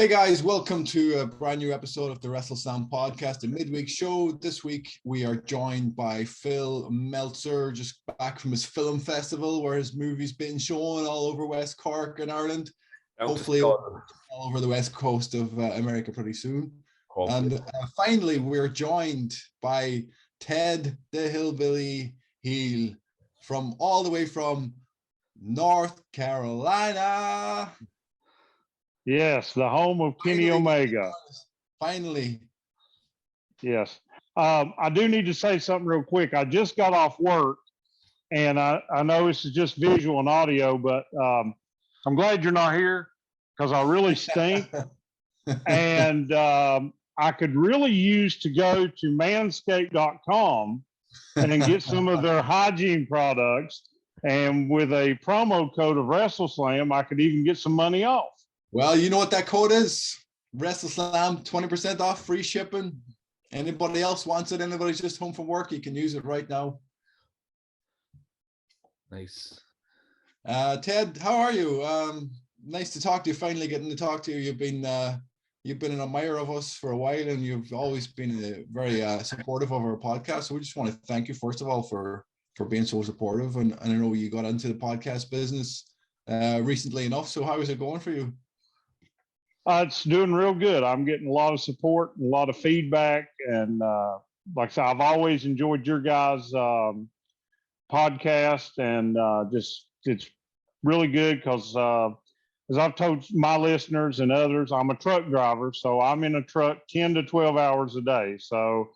Hey guys, welcome to a brand new episode of the WrestleSlam podcast, a midweek show. This week we are joined by Phil Meltzer, just back from his film festival where his movie's been shown all over West Cork and Ireland. Hopefully all over the west coast of America pretty soon. Hopefully. And finally we're joined by Ted the Hillbilly Heel from all the way from North Carolina. Yes, the home of Kenny Omega. Finally. Yes. I do need to say something real quick. I just got off work, and I know this is just visual and audio, but I'm glad you're not here because I really stink. And I could really use to go to manscaped.com and get some of their hygiene products. And with a promo code of WrestleSlam, I could even get some money off. Well, you know what that code is? WrestleSlam, 20% off, free shipping. Anybody else wants it? Anybody's just home from work, you can use it right now. Nice. Ted, how are you? Nice to talk to you. Finally getting to talk to you. You've been an admirer of us for a while, and you've always been very supportive of our podcast. So we just want to thank you first of all for being so supportive. And I know you got into the podcast business recently enough. So how is it going for you? It's doing real good. I'm getting a lot of support, and a lot of feedback, and like I said, I've always enjoyed your guys' podcast, and it's really good because, as I've told my listeners and others, I'm a truck driver, so I'm in a truck 10 to 12 hours a day. So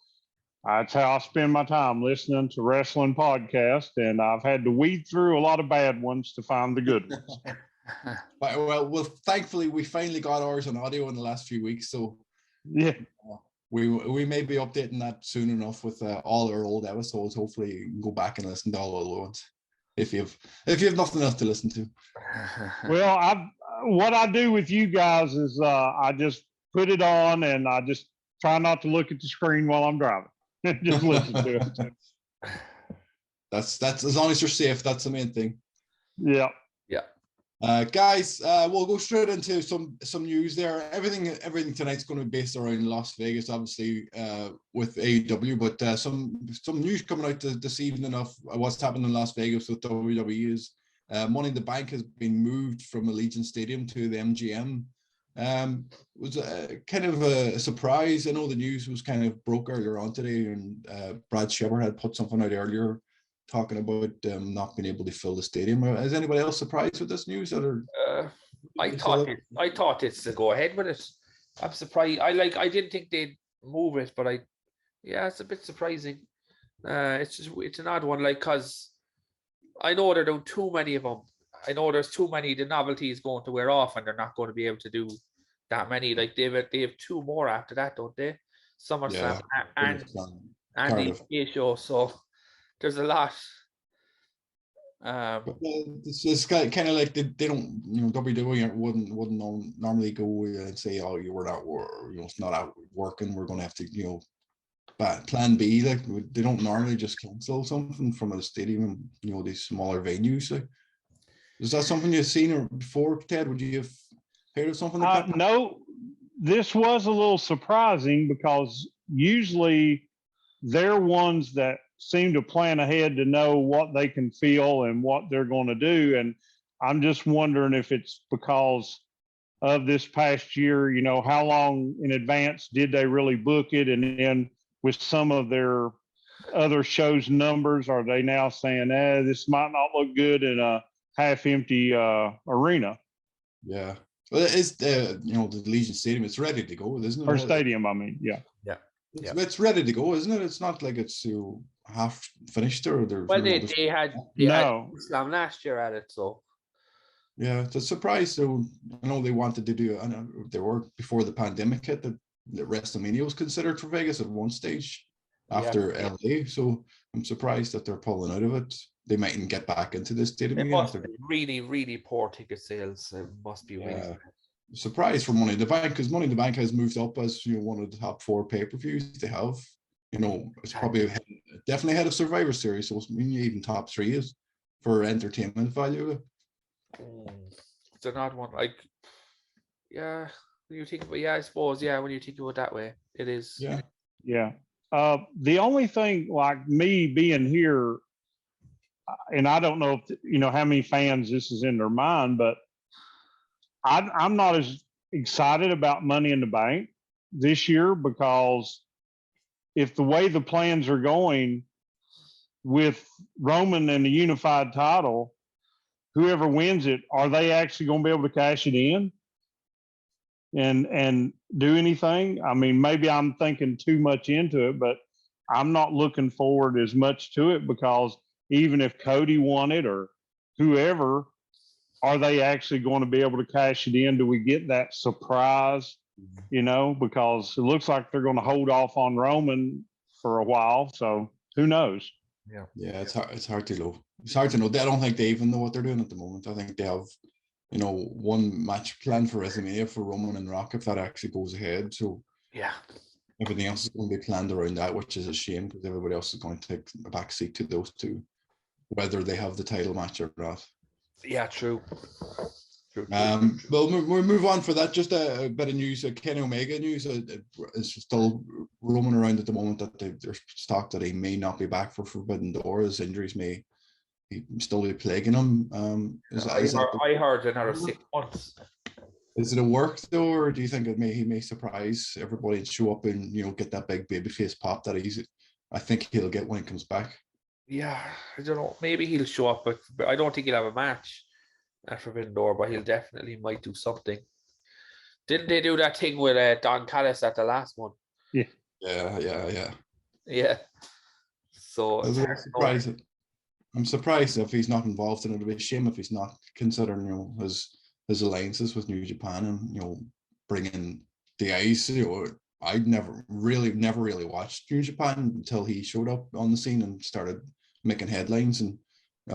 that's how I spend my time, listening to wrestling podcasts, and I've had to weed through a lot of bad ones to find the good ones. Well, thankfully we finally got ours on audio in the last few weeks, so yeah, we may be updating that soon enough with all our old episodes. Hopefully you can go back and listen to all the ones if you have nothing else to listen to. Well, what I do with you guys is I just put it on and I just try not to look at the screen while I'm driving. Just listen to it. That's as long as you're safe. That's the main thing. Yeah. Guys, we'll go straight into some news there. Everything tonight's going to be based around Las Vegas, obviously, with AEW, but some news coming out this evening of what's happening in Las Vegas with WWE is Money in the Bank has been moved from Allegiant Stadium to the MGM. Was kind of a surprise. I know the news was kind of broke earlier on today, and Brad Shepard had put something out earlier talking about not being able to fill the stadium. Is anybody else surprised with this news? I thought it's to go ahead with it. I'm surprised. I didn't think they'd move it, but it's a bit surprising. It's an odd one, because I know they're doing too many of them. I know there's too many. The novelty is going to wear off, and they're not going to be able to do that many. Like they have two more after that, don't they? SummerSlam and the UK show. So there's a lot. But it's kind of like they don't, WWE wouldn't normally go and say, oh, we're not, it's not out working, we're going to have to, plan B. Like they don't normally just cancel something from a stadium and these smaller venues. Like, is that something you've seen before, Ted? Would you have heard of something like that? No, this was a little surprising because usually they're ones that seem to plan ahead to know what they can feel and what they're going to do. And I'm just wondering if it's because of this past year, how long in advance did they really book it? And then with some of their other shows numbers, are they now saying, this might not look good in a half empty arena? Yeah. Well, it is the Legion Stadium. It's ready to go, isn't it? Or stadium, I mean, yeah. It's ready to go, isn't it? It's not like it's half finished or there's. Well, they had Slam last year at it, so. Yeah, it's a surprise. So I know they wanted to do. I know they were before the pandemic hit that WrestleMania was considered for Vegas at one stage after LA. So I'm surprised that they're pulling out of it. They mightn't get back into this stadium. It must be really, really poor ticket sales. It must be really. Surprise for Money in the Bank, because Money in the Bank has moved up as one of the top 4 pay-per-views they have. It's probably definitely ahead of Survivor Series, so it's even top 3 is for entertainment value. It's an odd one. When you think about, yeah, I suppose, yeah, when you think about it that way, it is. Yeah. Yeah. The only thing, like me being here, and I don't know if how many fans this is in their mind, but I'm not as excited about Money in the Bank this year, because if the way the plans are going with Roman and the unified title, whoever wins it, are they actually going to be able to cash it in and do anything? I mean, maybe I'm thinking too much into it, but I'm not looking forward as much to it, because even if Cody won it or whoever, are they actually going to be able to cash it in? Do we get that surprise? Because it looks like they're going to hold off on Roman for a while. So who knows? Yeah, it's hard to know. It's hard to know. I don't think they even know what they're doing at the moment. I think they have, one match planned for WrestleMania for Roman and Rock, if that actually goes ahead. So Yeah. everything else is going to be planned around that, which is a shame, because everybody else is going to take a back seat to those two, whether they have the title match or not. Yeah, true. Well, we'll move on for that. Just a bit of news. Kenny Omega news is still roaming around at the moment that there's talk that he may not be back for Forbidden Door. His injuries may still be plaguing him. I heard another 6 months. Is it a work though, or do you think he may surprise everybody and show up and get that big babyface pop that I think he'll get when he comes back? Yeah, I don't know. Maybe he'll show up, but I don't think he'll have a match at Forbidden Door, but he'll definitely might do something. Didn't they do that thing with Don Callis at the last one? Yeah. Yeah. So I'm surprised if he's not involved, and it'll be a shame if he's not, considering his alliances with New Japan and bringing the guys. I'd never really watched New Japan until he showed up on the scene and started making headlines, and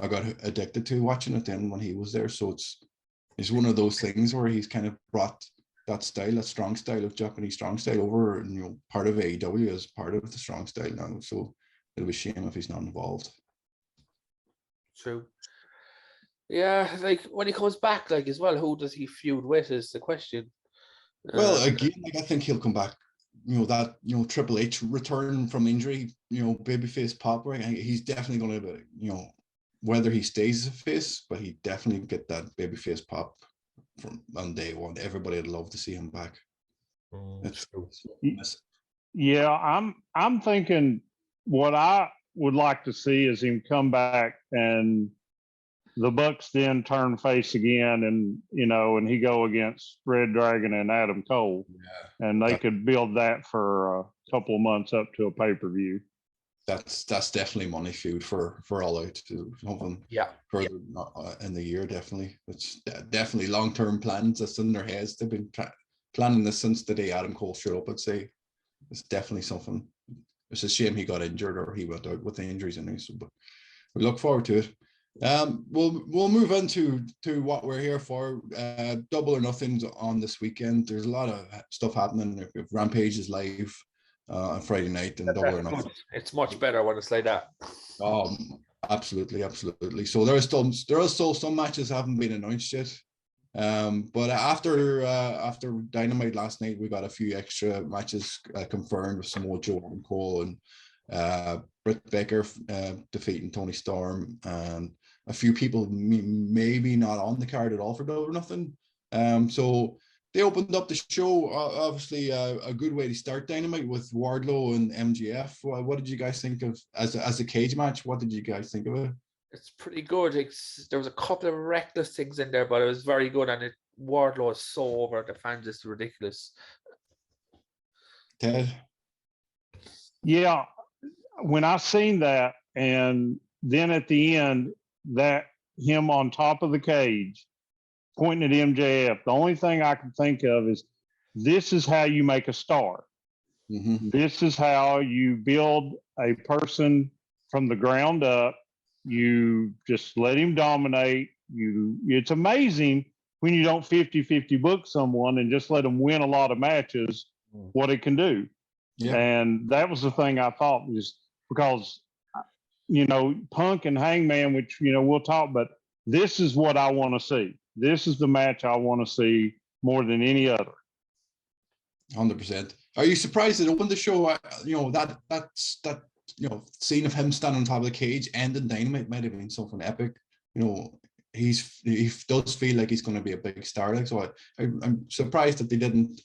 I got addicted to watching it then when he was there. So it's one of those things where he's kind of brought that style, that strong style of Japanese strong style over, and part of AEW as part of the strong style now. So it'll be a shame if he's not involved. True. Yeah, like when he comes back, like as well, who does he feud with is the question. Well, again, I think he'll come back. That Triple H return from injury, babyface pop. Right, he's definitely going to, whether he stays a face, but he definitely get that babyface pop from on day one. Everybody would love to see him back. Yeah, I'm thinking what I would like to see is him come back and the Bucks then turn face again, and and he go against Red Dragon and Adam Cole, and they could build that for a couple of months up to a pay-per-view. That's definitely money feud for All Out to something. Further in the year, definitely. It's definitely long-term plans that's in their heads. They've been planning this since the day Adam Cole showed up. I'd say it's definitely something. It's a shame he got injured or he went out with the injuries anyway. But we look forward to it. We'll move into what we're here for. Double or Nothing's on this weekend. There's a lot of stuff happening. Rampage is live on Friday night, and Double or Nothing. It's much better when it's like that. Absolutely. So there are still some matches haven't been announced yet. But after Dynamite last night, we got a few extra matches confirmed with Samoa Joe and Cole and Britt Baker defeating Tony Storm, and a few people maybe not on the card at all for Double or Nothing. So they opened up the show. Obviously, a good way to start Dynamite with Wardlow and MJF. What did you guys think of as a cage match? What did you guys think of it? It's pretty good. There was a couple of reckless things in there, but it was very good. And Wardlow is so over. The fans is ridiculous. Ted? Yeah, when I seen that, and then at the end, that him on top of the cage pointing at MJF, the only thing I can think of is this is how you make a star. Mm-hmm. This is how you build a person from the ground up. You just let him dominate. It's amazing when you don't 50-50 book someone and just let them win a lot of matches, what it can do. Yeah. And that was the thing I thought, was because, Punk and Hangman, which, we'll talk, but this is what I want to see. This is the match I want to see more than any other. 100%. Are you surprised it opened the show? That scene of him standing on top of the cage ending Dynamite might have been something epic. He does feel like he's going to be a big star. Like, so I'm surprised that they didn't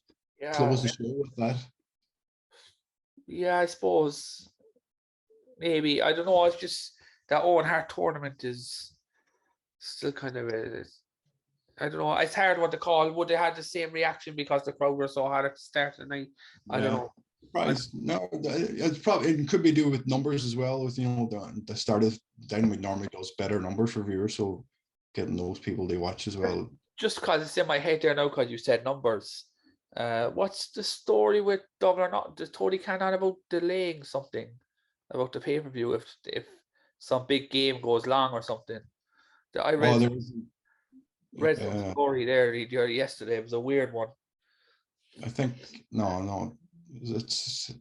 close the show with that. Yeah, I suppose maybe, I don't know. It's just that Owen Hart tournament is still kind of I don't know. It's hard what to call. Would they have the same reaction because the crowd were so hard at the start of the night? I don't know. No, it could be due with numbers as well. With the start of Dynamite normally does better numbers for viewers, so getting those people they watch as well. Just because it's in my head there now, because you said numbers. What's the story with Double or Not? Does Tony Khan on about delaying something about the pay-per-view if some big game goes long or something? I read some story there yesterday. It was a weird one. I think no. It's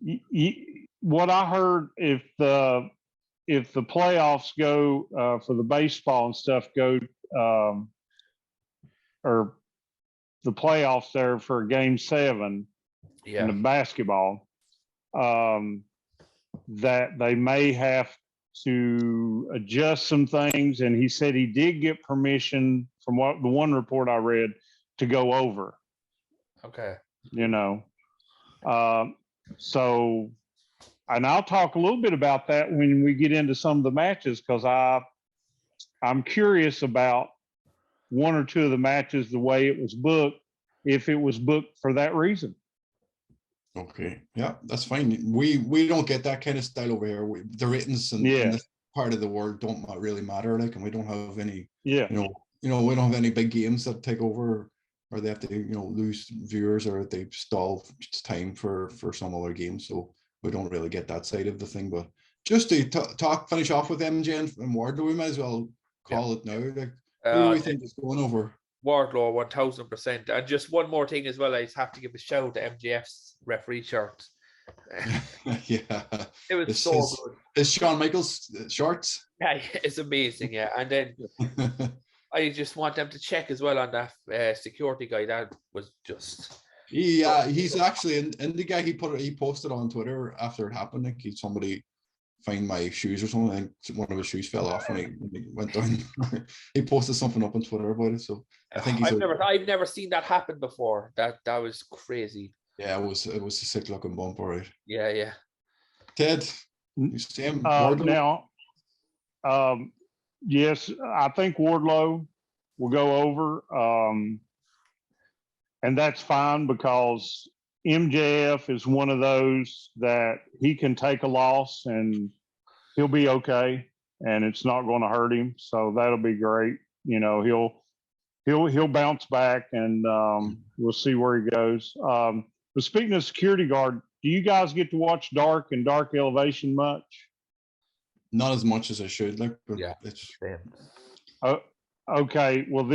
what I heard, if the playoffs go for the baseball and stuff go or the playoffs there for Game 7 in the basketball, that they may have to adjust some things. And he said he did get permission from the one report I read to go over. Okay. So, and I'll talk a little bit about that when we get into some of the matches, because I'm curious about one or two of the matches, the way it was booked, if it was booked for that reason. Okay, yeah, that's fine. We don't get that kind of style over here. The ratings in this part of the world don't really matter, like, and we don't have any. We don't have any big games that take over, or they have to lose viewers, or they stall time for some other games. So we don't really get that side of the thing. But just to finish off with MJ and Wardlow, we might as well call it now. Like, who do we think is going over? Wardlow, 1000%. And just one more thing as well, I just have to give a shout out to MJF's referee shirt. Yeah, it was so good. Is Shawn Michaels shorts? Yeah, it's amazing. Yeah, and then I just want them to check as well on that security guy. That was just. He's actually in the guy. He posted on Twitter after it happened. Like, somebody find my shoes or something. I think one of his shoes fell off when he went down. He posted something up on Twitter about it. So I think I've never seen that happen before. That was crazy. Yeah, it was a sick looking bump, all right. Yeah. Ted, you see him? Now, yes, I think Wardlow will go over, and that's fine, because MJF is one of those that he can take a loss and he'll be okay, and it's not going to hurt him. So that'll be great. He'll bounce back, and we'll see where he goes. But speaking of security guard, do you guys get to watch Dark and Dark Elevation much? Not as much as I should. Like, but it's okay. Well,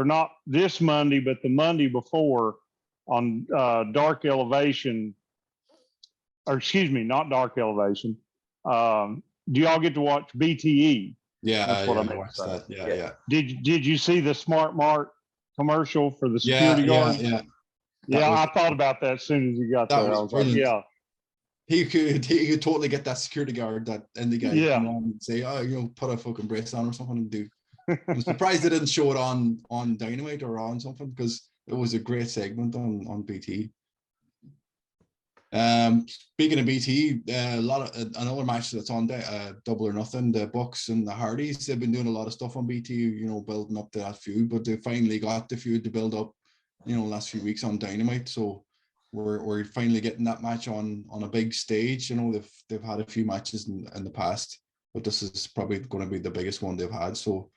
not this Monday, but the Monday before on Dark Elevation, or excuse me, not Dark Elevation. Do y'all get to watch BTE? Yeah, that's what I watched that. Yeah. Did you see the Smart Mark commercial for the security guard? Yeah, I thought about that as soon as you got there. I was like, yeah. He could totally get that security guard that and the guy come on and say, put a fucking brace on or something and do. I'm surprised they didn't show it on Dynamite or on something, because it was a great segment on BT. Speaking of BT, another match that's on Double or Nothing, the Bucks and the Hardys, they've been doing a lot of stuff on BT, building up to that feud, but they finally got the feud to build up, last few weeks on Dynamite. So we're finally getting that match on a big stage. They've had a few matches in the past, but this is probably going to be the biggest one they've had. So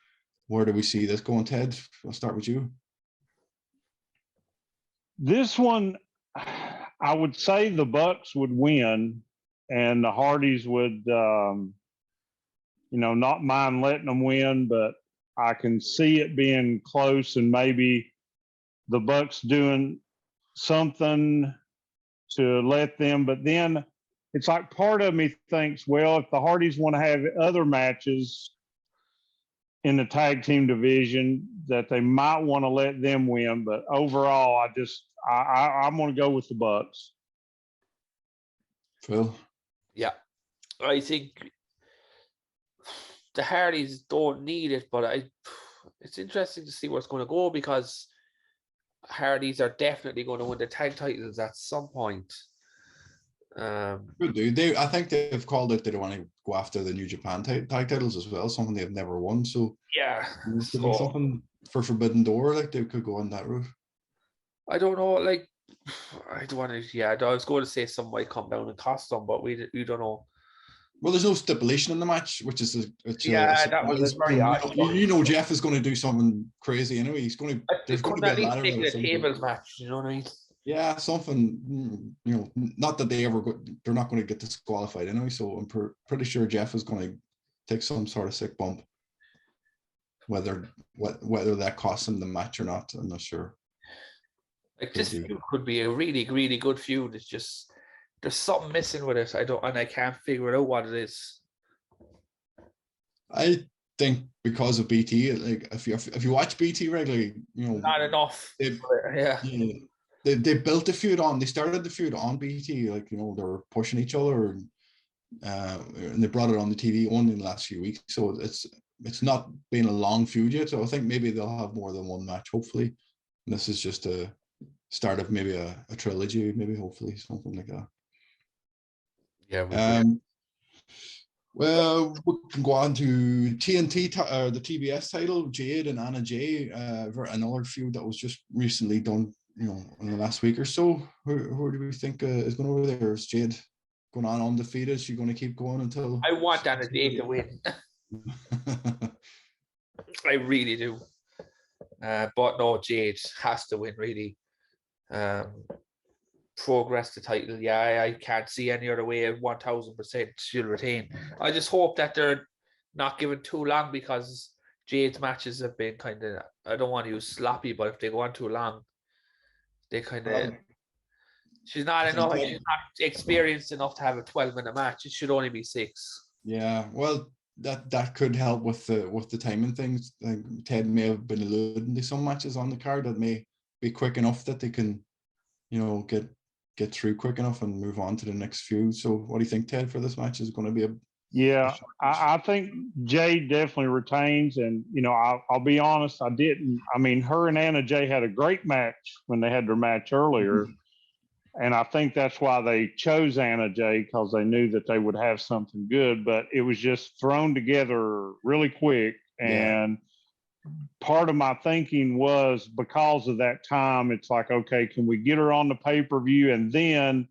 where do we see this going, Ted? I'll start with you. This one, I would say the Bucks would win, and the Hardys would, not mind letting them win, but I can see it being close, and maybe the Bucks doing something to let them. But then it's like part of me thinks, well, if the Hardys want to have other matches, in the tag team division that they might want to let them win. But overall, I'm going to go with the Bucks. Phil? Yeah, I think the Hardys don't need it, but it's interesting to see what's going to go, because Hardys are definitely going to win the tag titles at some point. I think they've called it they don't want to go after the New Japan tag titles as well, something they've never won. So yeah, could be something for Forbidden Door, like they could go on that route. I don't know, like I don't want to. Yeah, I was going to say some might come down and cost them, but we don't know. Well, there's no stipulation in the match, which is that was very odd. You know, Jeff is going to do something crazy anyway. He's going to. There's going to be a ladder. Make it a tables match. You know what I mean? Yeah, something. You know, not that they're not going to get disqualified anyway. So I'm pretty sure Jeff is going to take some sort of sick bump. Whether that costs him the match or not, I'm not sure. Like this feud could be a really, really good feud. It's just there's something missing with it. I can't figure out what it is. I think because of BT, like if you watch BT regularly, you know, not enough. They built the feud on. They started the feud on BT, like, you know, they were pushing each other, and they brought it on the TV only in the last few weeks. So it's not been a long feud yet. So I think maybe they'll have more than one match, hopefully. And this is just a start of maybe a trilogy, maybe, hopefully, something like that. Yeah. Well, we can go on to TNT, the TBS title, Jade and Anna Jay, another feud that was just recently done, you know, in the last week or so. Who do we think is going over there? Is Jade going on undefeated? Is she going to keep going until? I want Anna Jay to win. I really do. But no, Jade has to win, really. Progress the title. Yeah, I can't see any other way. 1000% she'll retain. I just hope that they're not given too long, because Jade's matches have been kind of, I don't want to use sloppy, but if they go on too long, they kind of, she's not experienced enough to have a 12-minute match. It should only be 6. Yeah, well, that could help with the timing things. Like Ted may have been alluding to some matches on the card that may be quick enough that they can, you know, get through quick enough and move on to the next feud. So what do you think, Ted, for this match? Is going to be I think Jay definitely retains. And, you know, I'll be honest, her and Anna Jay had a great match when they had their match earlier. Mm-hmm. And I think that's why they chose Anna Jay, because they knew that they would have something good, but it was just thrown together really quick. And part of my thinking was, because of that time, it's like, okay, can we get her on the pay-per-view? And then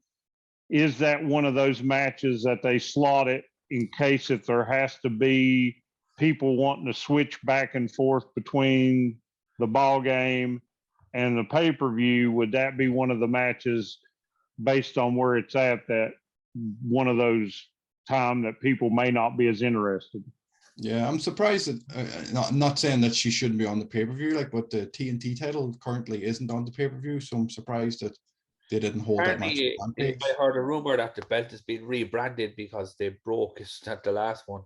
is that one of those matches that they slot it in case if there has to be people wanting to switch back and forth between the ball game and the pay-per-view? Would that be one of the matches, based on where it's at, that one of those time that people may not be as interested? Yeah, I'm surprised that not saying that she shouldn't be on the pay-per-view, like, but the TNT title currently isn't on the pay-per-view, so I'm surprised that they didn't hold apparently that match. I heard a rumor that the belt has been rebranded because they broke it at the last one.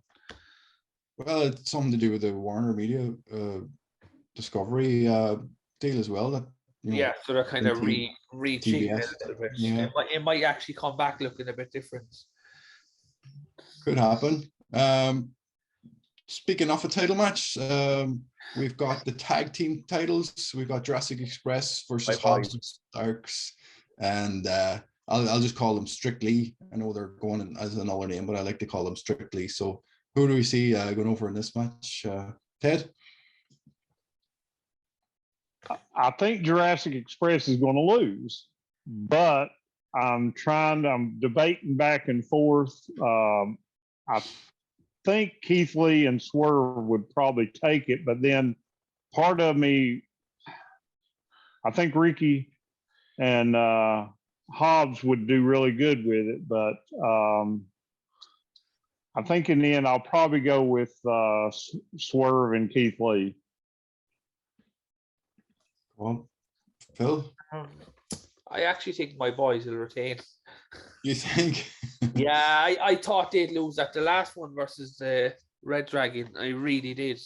Well, it's something to do with the Warner Media Discovery deal as well. That, you know, yeah, so they're kind of reaching it a little bit. Yeah. It might actually come back looking a bit different. Could happen. Speaking of a title match, we've got the tag team titles. We've got Jurassic Express versus Hobbs and Starks, and I'll just call them Strictly. I know they're going as another name, but I like to call them Strictly. So who do we see going over in this match, Ted? I think Jurassic Express is going to lose, but I'm debating back and forth. I think Keith Lee and Swerve would probably take it, but then part of me, I think Ricky and Hobbs would do really good with it, but I think in the end I'll probably go with Swerve and Keith Lee. Well, Phil? I actually think my boys will retain. You think? Yeah, I thought they'd lose at the last one versus the Red Dragon. I really did.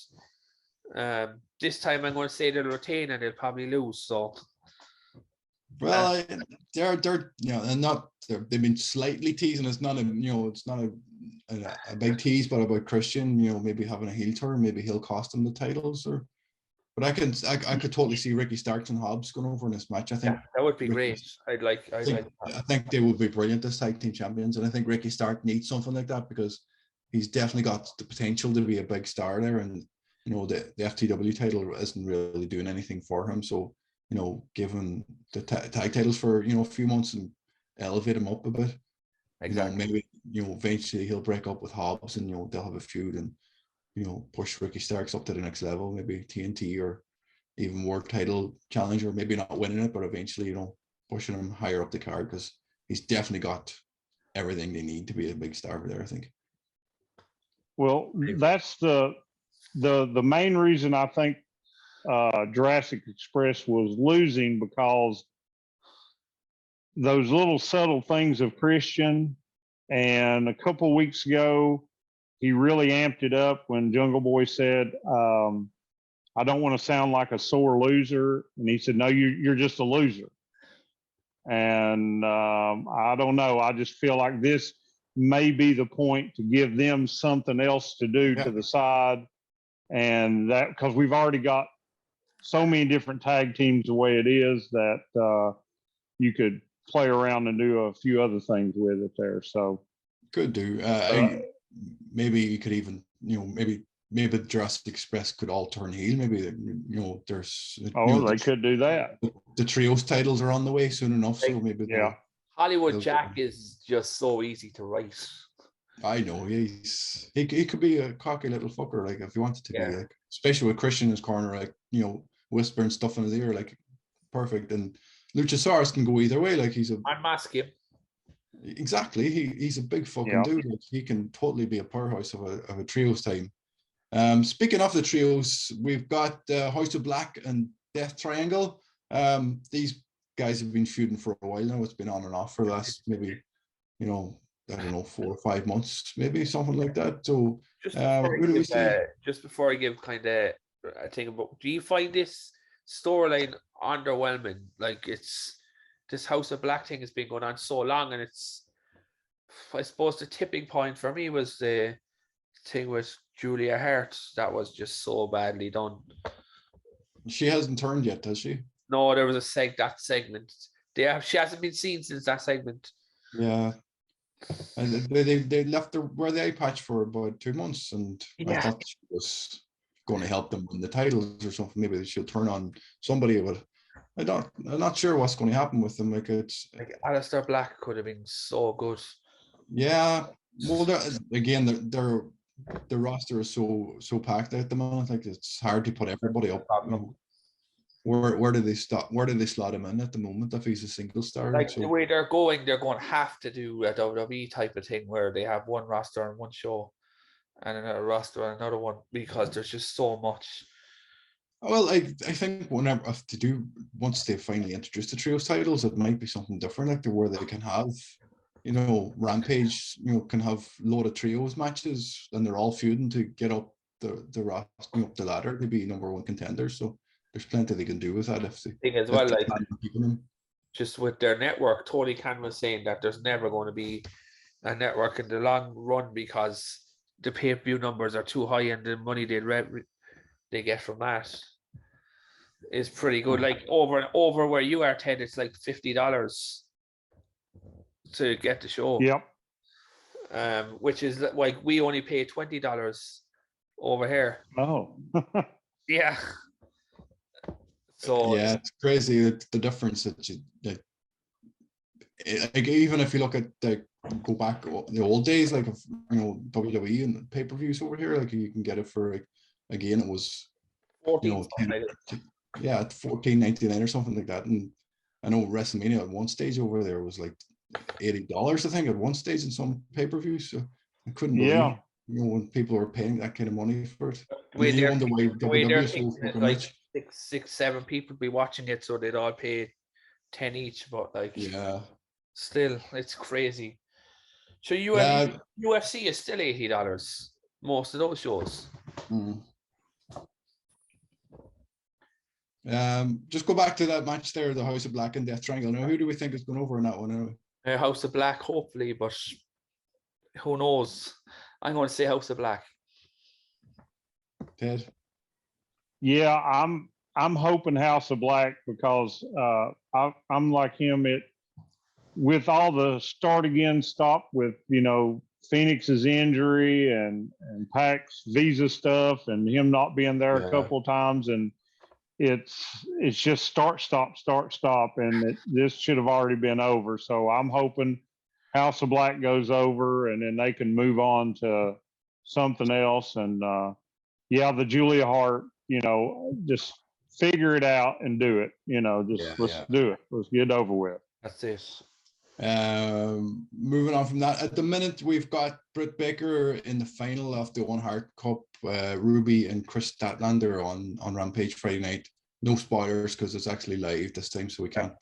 This time I'm going to say they'll retain and they'll probably lose. So, well, they're and not they've been slightly teasing. It's not it's not a big tease, but about Christian, maybe having a heel turn, maybe he'll cost them the titles or. But I could totally see Ricky Starks and Hobbs going over in this match. I think that would be great. I think they would be brilliant as tag team champions, and I think Ricky Stark needs something like that because he's definitely got the potential to be a big star there, and the FTW title isn't really doing anything for him. So give him the tag titles for a few months and elevate him up a bit. Exactly. Maybe eventually he'll break up with Hobbs, and they'll have a feud and. Push Ricky Starks up to the next level, maybe TNT or even World Title Challenger, maybe not winning it, but eventually, pushing him higher up the card because he's definitely got everything they need to be a big star there, I think. Well, that's the main reason I think Jurassic Express was losing, because those little subtle things of Christian, and a couple of weeks ago, he really amped it up when Jungle Boy said, I don't want to sound like a sore loser. And he said, no, you're just a loser. And I don't know. I just feel like this may be the point to give them something else to do to the side. And that, because we've already got so many different tag teams the way it is that you could play around and do a few other things with it there. So could do. Maybe you could even, maybe the Jurassic Express could all turn heel. Maybe there's. They could do that. The trios titles are on the way soon enough, so maybe. Yeah. Hollywood Jack is just so easy to write. I know he could be a cocky little fucker, like if he wanted to be, like, especially with Christian in his corner, like whispering stuff in his ear, like perfect. And Luchasaurus can go either way, like he's a. Unmask him. Exactly, he's a big fucking dude. Like, he can totally be a powerhouse of a trios time. Speaking of the trios, we've got House of Black and Death Triangle. These guys have been feuding for a while now. It's been on and off for the last maybe, I don't know, 4 or 5 months, maybe something like that. So just before I give kind of a thing about, do you find this storyline underwhelming? Like, this House of Black thing has been going on so long, and it's, I suppose the tipping point for me was the thing with Julia Hart. That was just so badly done. She hasn't turned yet, has she? No, there was that segment. She hasn't been seen since that segment. Yeah. And they left her wear the eye patch for about 2 months, and I thought she was going to help them win the titles or something. Maybe she'll turn on somebody, but I'm not sure what's going to happen with them. Like, it's like Aleister Black could have been so good. Yeah, well, again, the roster is so packed at the moment. Like, it's hard to put everybody up. Where do they stop? Where do they slot him in at the moment if he's a single star? Like, the way they're going to have to do a WWE type of thing where they have one roster on one show and another roster on another one, because there's just so much. Well, I think once they finally introduce the trios titles, it might be something different, like where they can have, Rampage, can have a load of trios matches, and they're all feuding to get up the roster, up the ladder to be number one contenders. So there's plenty they can do with that if they. Thing as well, like, just with their network, Tony Khan was saying that there's never going to be a network in the long run because the pay-per-view numbers are too high, and the money they get from that is pretty good. Like, over where you are, Ted, it's like $50 to get the show. Yep. Which is like, we only pay $20 over here. Oh. Yeah. So yeah, it's crazy the difference that like, even if you look at go back the old days, like, WWE and the pay-per-views over here, like, you can get it for, like, again, it was $14.99 or something like that. And I know WrestleMania at one stage over there was like $80, I think, at one stage in some pay-per-views. So I couldn't believe when people are paying that kind of money for it. Like 6-7 people be watching it, so they'd all pay 10 each. But, like, still, it's crazy. So UFC is still $80 most of those shows. Just go back to that match there, the House of Black and Death Triangle. Now, who do we think is going over in that one? Anyway? House of Black, hopefully, but who knows? I'm going to say House of Black. Ted? Yeah, I'm hoping House of Black because I'm like him. With all the start again stop with Phoenix's injury and Pac's visa stuff and him not being there a couple of times, and it's just start stop, and this should have already been over. So I'm hoping House of Black goes over, and then they can move on to something else. And the Julia Hart, just figure it out and do it. Let's do it. Let's get it over with. That's it. Moving on from that, at the minute we've got Britt Baker in the final of the One Heart Cup, Ruby and Chris Statlander on Rampage Friday night. No spoilers because it's actually live this time, so we can't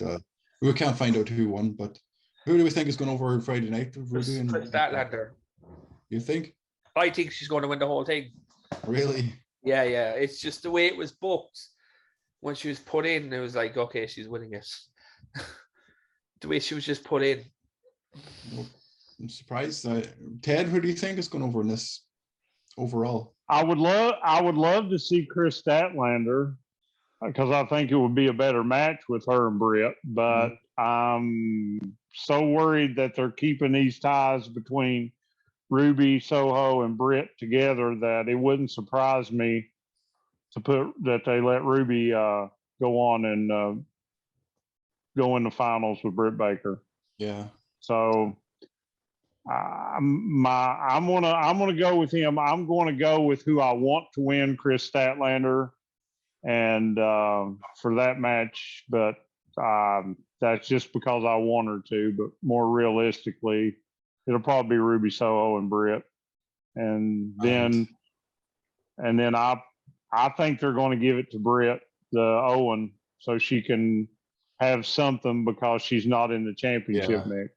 find out who won. But who do we think is going over Friday night? Chris Statlander. You think? I think she's going to win the whole thing. Really? Yeah. It's just the way it was booked. When she was put in, it was like, okay, she's winning it. The way she was just put in. I'm surprised. Ted, who do you think is going over in this overall? I would love to see Chris Statlander because I think it would be a better match with her and Britt. But I'm so worried that they're keeping these ties between Ruby, Soho, and Britt together that it wouldn't surprise me that they let Ruby go on and go in the finals with Britt Baker. Yeah. So I'm gonna go with him. I'm going to go with who I want to win, Chris Statlander, and for that match. But that's just because I want her to. But more realistically, it'll probably be Ruby Soho and Britt, and then I think they're going to give it to Britt, the Owen, so she can have something because she's not in the championship mix.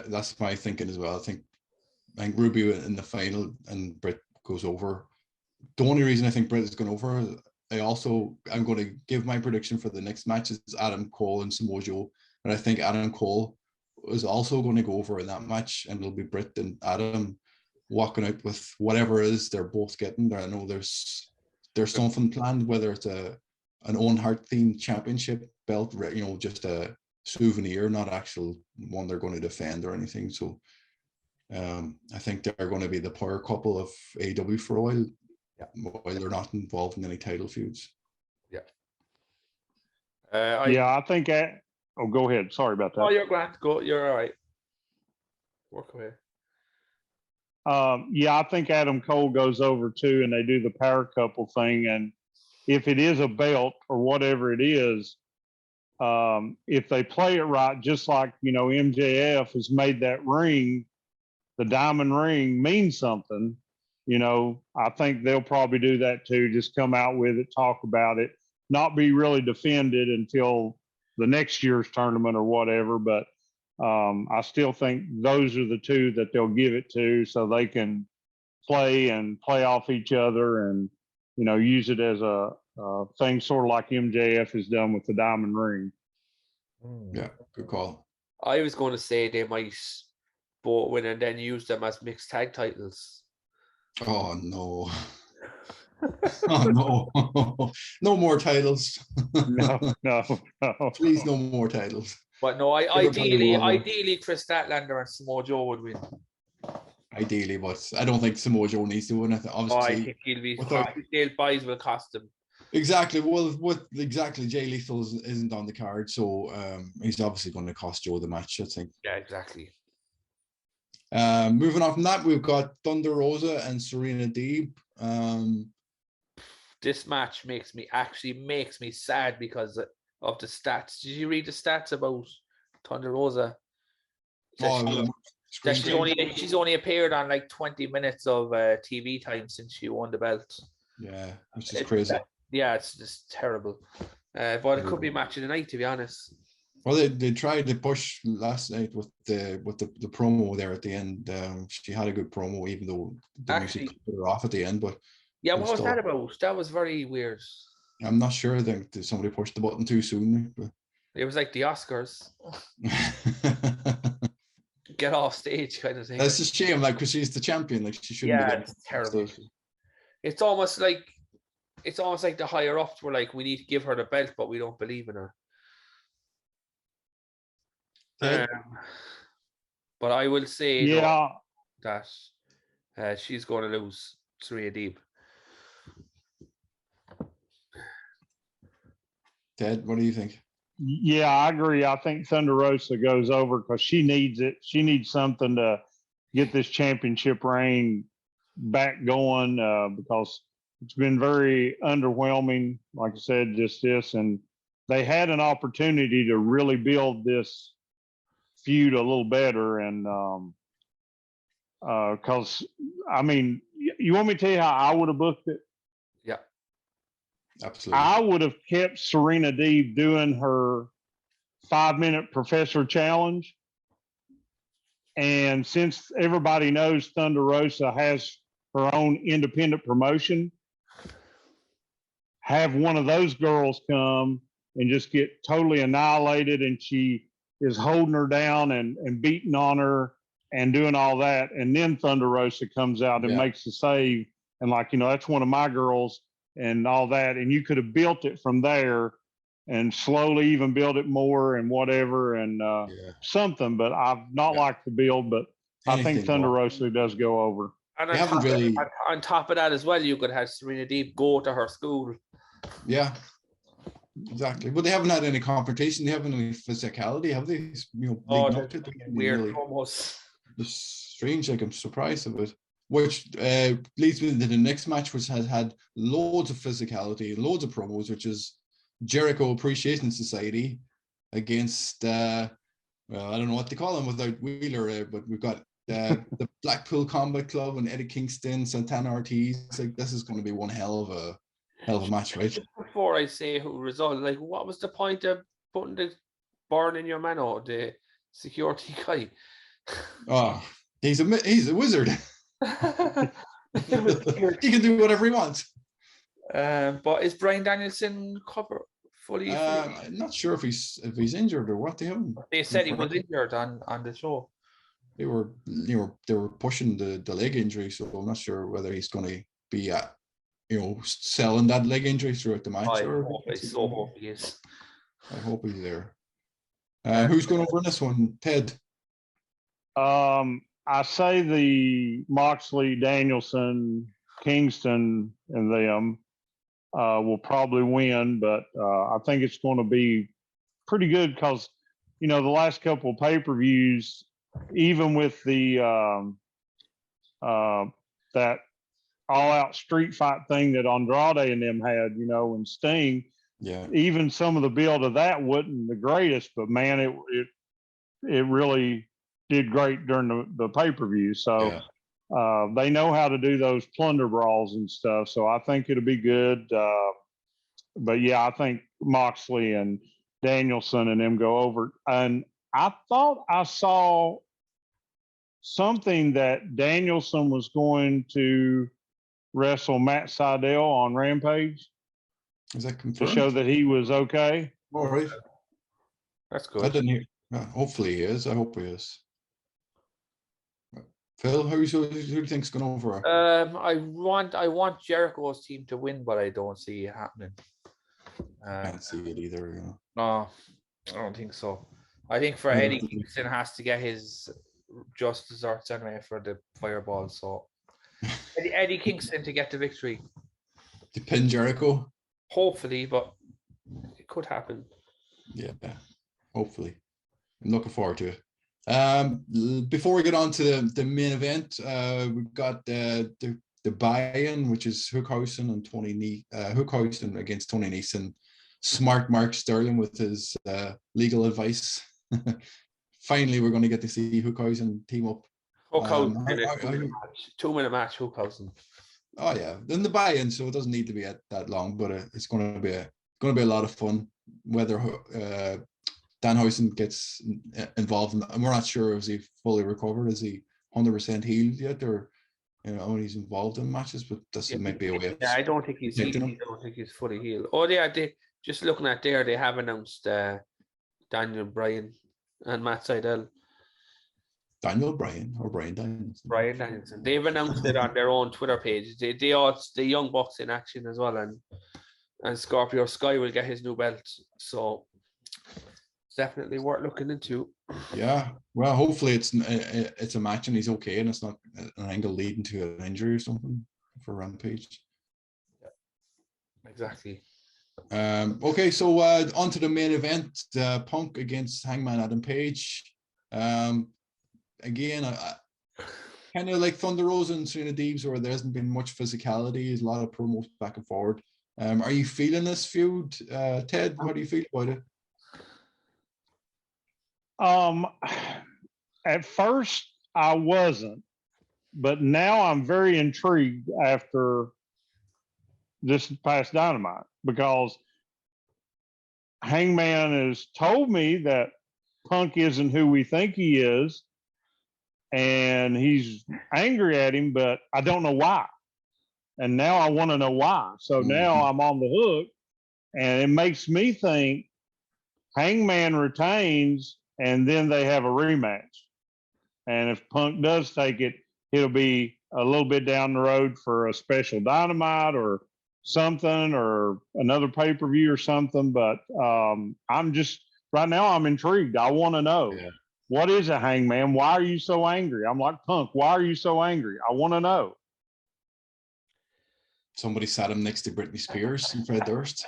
That's my thinking as well. I think Ruby in the final and Britt goes over. The only reason I think Britt is going over, I'm going to give my prediction for the next match is Adam Cole and Samoa Joe, and I think Adam Cole is also going to go over in that match, and it'll be Britt and Adam walking out with whatever it is they're both getting. I know there's something planned, whether it's an Owen Hart themed championship belt, just a souvenir, not actual one they're going to defend or anything. So I think they're going to be the power couple of AEW for a while, while they're not involved in any title feuds. I think go ahead. Sorry about that. Oh, you're grand. Go. You're all right. Work away. I think Adam Cole goes over too, and they do the power couple thing. And if it is a belt or whatever it is, if they play it right, just like MJF has made that ring, the diamond ring, mean something. I think they'll probably do that too. Just come out with it, talk about it, not be really defended until the next year's tournament or whatever. But I still think those are the two that they'll give it to, so they can play off each other and use it as a thing, sort of like MJF has done with the diamond ring. Yeah, good call. I was going to say they might both win and then use them as mixed tag titles. Oh no. Oh no. No more titles. No. Please, no more titles. But no, ideally Chris Statlander and Samoa Joe would win. Ideally, but I don't think Samoa Joe needs to win it. Obviously, I think he'll be Dale buys will cost him. Exactly. Well, Jay Lethal isn't on the card, so he's obviously going to cost Joe the match, I think. Yeah, exactly. Moving on from that, we've got Thunder Rosa and Serena Deeb. This match makes me sad because of the stats. Did you read the stats about Thunder Rosa? She's only appeared on like 20 minutes of TV time since she won the belt. Yeah, which is crazy. It's just terrible. But it could be match of the night, to be honest. Well, they tried to push last night with the promo there at the end. She had a good promo, even though the music put her off at the end. But yeah, what was that about? That was very weird. I'm not sure. I think somebody pushed the button too soon. But... It was like the Oscars. Get off stage kind of thing. That's a shame, like, because she's the champion. Like, she shouldn't be getting it's terrible. Stage. It's almost like the higher ups were like, we need to give her the belt, but we don't believe in her. But I will say that she's going to lose Serena Deeb. Ted, what do you think? Yeah, I agree. I think Thunder Rosa goes over because she needs it. She needs something to get this championship reign back going because it's been very underwhelming. Like I said, just this, and they had an opportunity to really build this feud a little better. And because I mean, you want me to tell you how I would have booked it? Yeah, absolutely. I would have kept Serena Deeb doing her 5-minute Professor Challenge. And since everybody knows Thunder Rosa has her own independent promotion, have one of those girls come and just get totally annihilated, and she is holding her down and beating on her and doing all that. And then Thunder Rosa comes out and makes the save. And like, that's one of my girls and all that. And you could have built it from there and slowly even build it more and whatever and something. But I've not liked the build, but I think Thunder Rosa does go over. And on top of that as well, you could have Serena Deeb go to her school. Yeah, exactly. But they haven't had any confrontation. They haven't any physicality, have they? Up to weird almost. It's strange. Like, I'm surprised of it. Which leads me to the next match, which has had loads of physicality, loads of promos, which is Jericho Appreciation Society against I don't know what they call them without Wheeler, but we've got the Blackpool Combat Club and Eddie Kingston, Santana Ortiz. Like, this is going to be one hell of a match, right? Before I say who result, like, what was the point of putting the burn in your mano, the security guy? Oh, he's a wizard. He can do whatever he wants. But is Bryan Danielson covered fully? I'm not sure if he's injured or what. They said he was injured on the show. They were pushing the leg injury, so I'm not sure whether he's going to be selling that leg injury throughout the match. I hope he is. I hope he's there. Who's going over in this one, Ted? I say the Moxley, Danielson, Kingston, and them will probably win, but I think it's going to be pretty good because, the last couple of pay-per-views, even with the that all-out street fight thing that Andrade and them had, and Sting, even some of the build of that wasn't the greatest, but man, it really did great during the pay-per-view. So they know how to do those plunder brawls and stuff. So I think it'll be good. But yeah, I think Moxley and Danielson and them go over. And I thought I saw something that Danielson was going to wrestle Matt Sydal on Rampage. Is that confirmed? To show that he was okay. All right. That's good. I didn't hear. Hopefully he is. I hope he is. Phil, who do you think's going over? I want Jericho's team to win, but I don't see it happening. I can't see it either. No, I don't think so. I think for Eddie Kingston has to get his just desserts anyway for the fireball. So Eddie Kingston to get the victory. To pin Jericho? Hopefully, but it could happen. Yeah, hopefully. I'm looking forward to it. Before we get on to the main event, we've got the buy-in, which is Hookhausen and Hookhausen against Tony Nese. Smart Mark Sterling with his legal advice. Finally, we're going to get to see Hookhausen team up. Hookhausen in a 2-minute match. Hookhausen. Oh yeah, then the buy-in, so it doesn't need to be that long, but it's going to be a lot of fun. Whether Danhausen gets involved, and we're not sure, is he fully recovered? Is he 100% healed yet, or when he's involved in matches, but this might be a way of I don't think he's fully healed. Oh yeah, they just looking at there, they have announced Daniel Bryan and Matt Sydal. Daniel Bryan or Bryan Danielson. Bryan Danielson. They've announced it on their own Twitter page. They are the Young Bucks in action as well, and Scorpio Sky will get his new belt. So it's definitely worth looking into. Yeah, well, hopefully it's a match and he's okay, and it's not an angle leading to an injury or something for Rampage. Yeah, exactly. Okay, so on to the main event, Punk against Hangman Adam Page. Again, I kind of like Thunder Rosa and Serena Deebs, where there hasn't been much physicality. There's a lot of promos back and forward. Are you feeling this feud, Ted? How do you feel about it? At first I wasn't, but now I'm very intrigued after this past Dynamite, because Hangman has told me that Punk isn't who we think he is, and he's angry at him, but I don't know why. And now I want to know why. So now I'm on the hook, and it makes me think Hangman retains, and then they have a rematch. And if Punk does take it, it'll be a little bit down the road for a special Dynamite or something, or another pay-per-view or something. But I'm just, right now I'm intrigued. I want to know, what is a Hangman? Why are you so angry? I'm like, Punk, why are you so angry? I want to know. Somebody sat him next to Britney Spears and Fred Durst.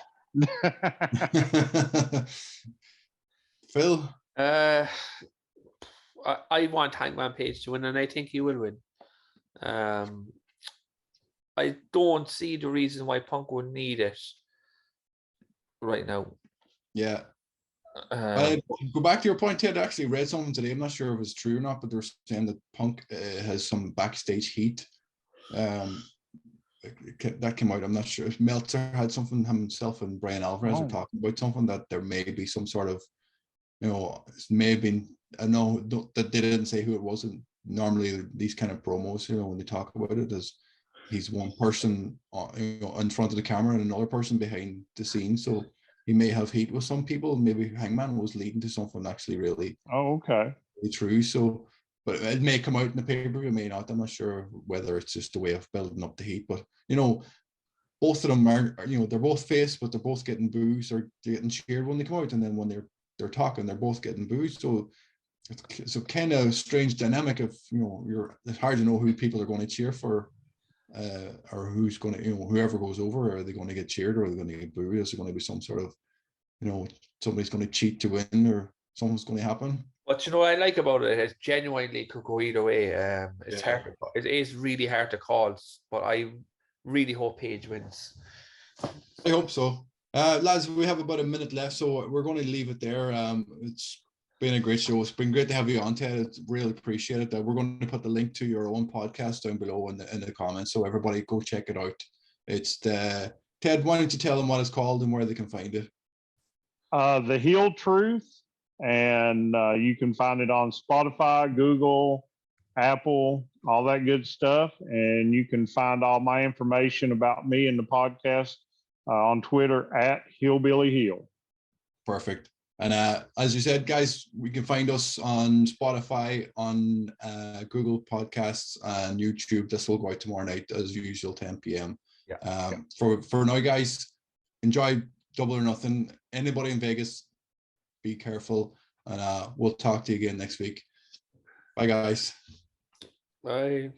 Phil? I want Hangman Page to win, and I think he will win. I don't see the reason why Punk would need it right now. Yeah. Go back to your point, Ted. I actually read something today. I'm not sure if it's true or not, but they're saying that Punk has some backstage heat. That came out. I'm not sure if Meltzer had something himself, and Brian Alvarez are talking about something, that there may be some sort of, it may have been, I know that they didn't say who it was. And normally these kind of promos, when they talk about it, is he's one person, in front of the camera and another person behind the scenes. So he may have heat with some people. Maybe Hangman was leading to something actually really, really true. So, but it may come out in the pay-per-view, it may not. I'm not sure whether it's just a way of building up the heat. But both of them are, they're both face, but they're both getting boos or getting cheered when they come out, and then when they're talking, they're both getting boos. So it's a kind of strange dynamic of, it's hard to know who people are going to cheer for, or who's going to, whoever goes over, are they going to get cheered or are they going to get booed? Is there going to be some sort of, somebody's going to cheat to win, or something's going to happen? What I like about it is genuinely could go either way. It's hard. It is really hard to call, but I really hope Page wins. I hope so. Lads, we have about a minute left, so we're going to leave it there. It's been a great show. It's been great to have you on, Ted. It's really appreciate it. We're going to put the link to your own podcast down below in the comments, so everybody go check it out. It's Ted, why don't you tell them what it's called and where they can find it? The Heel Truth, and you can find it on Spotify, Google, Apple, all that good stuff. And you can find all my information about me and the podcast on Twitter at Hillbilly Heel. Perfect. And as you said, guys, we can find us on Spotify, on Google Podcasts, and YouTube. This will go out tomorrow night, as usual, 10 p.m. For now, guys, enjoy Double or Nothing. Anybody in Vegas, be careful, and we'll talk to you again next week. Bye, guys. Bye.